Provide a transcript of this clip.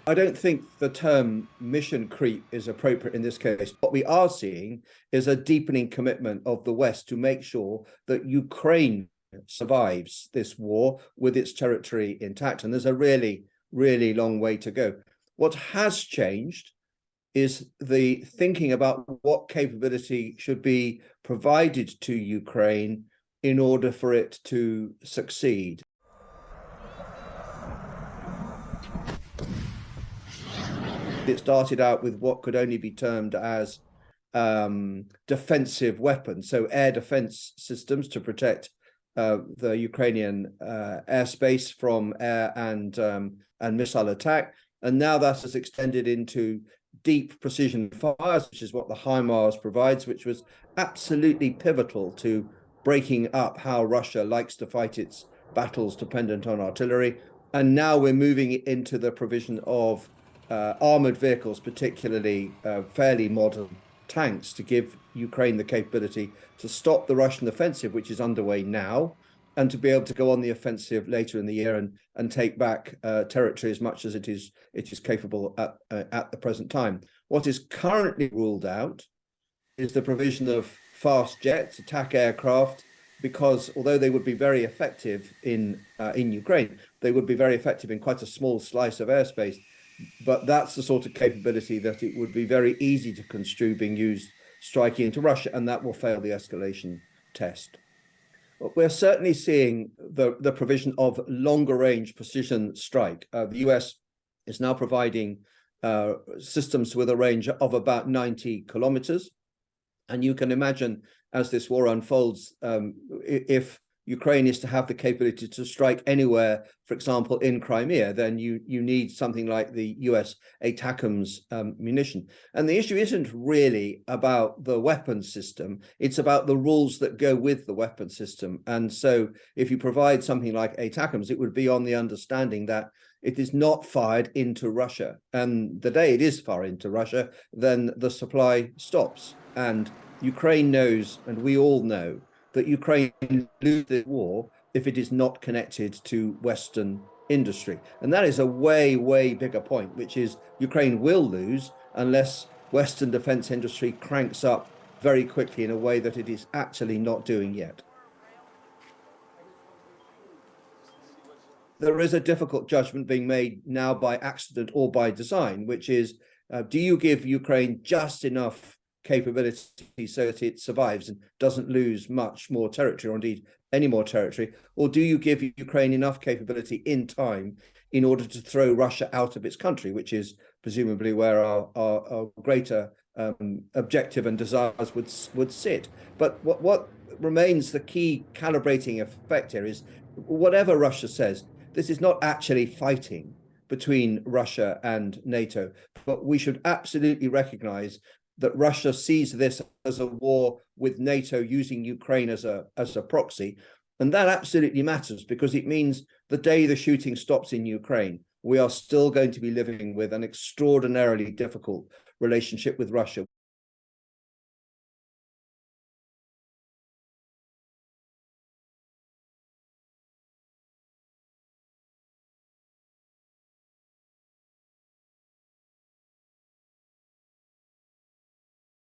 I don't think the term mission creep is appropriate in this case. What we are seeing is a deepening commitment of the West to make sure that Ukraine survives this war with its territory intact. And there's a really, really long way to go. What has changed is the thinking about what capability should be provided to Ukraine in order for it to succeed. It started out with what could only be termed as defensive weapons, so air defense systems to protect the Ukrainian airspace from air and missile attack. And now that has extended into deep precision fires, which is what the HIMARS provides, which was absolutely pivotal to breaking up how Russia likes to fight its battles dependent on artillery. And now we're moving into the provision of armored vehicles, particularly fairly modern tanks, to give Ukraine the capability to stop the Russian offensive, which is underway now, and to be able to go on the offensive later in the year and take back territory as much as it is capable at the present time. What is currently ruled out is the provision of fast jets, attack aircraft, because although they would be very effective in Ukraine, they would be very effective in quite a small slice of airspace. But that's the sort of capability that it would be very easy to construe being used striking into Russia, and that will fail the escalation test. But we're certainly seeing the provision of longer range precision strike. The US is now providing systems with a range of about 90 kilometers. And you can imagine as this war unfolds, if Ukraine is to have the capability to strike anywhere, for example, in Crimea, then you need something like the US ATACMS munition. And the issue isn't really about the weapon system, it's about the rules that go with the weapon system. And so if you provide something like ATACMS, it would be on the understanding that it is not fired into Russia. And the day it is fired into Russia, then the supply stops. And Ukraine knows, and we all know, that Ukraine loses the war if it is not connected to Western industry. And that is a way, way bigger point, which is Ukraine will lose unless Western defense industry cranks up very quickly in a way that it is actually not doing yet. There is a difficult judgment being made now by accident or by design, which is, do you give Ukraine just enough capability so that it survives and doesn't lose much more territory, or indeed any more territory, or do you give Ukraine enough capability in time in order to throw Russia out of its country, which is presumably where our greater objective and desires would sit. But what remains the key calibrating effect here is, whatever Russia says, this is not actually fighting between Russia and NATO, but we should absolutely recognize that Russia sees this as a war with NATO using Ukraine as a proxy. And that absolutely matters, because it means the day the shooting stops in Ukraine, we are still going to be living with an extraordinarily difficult relationship with Russia.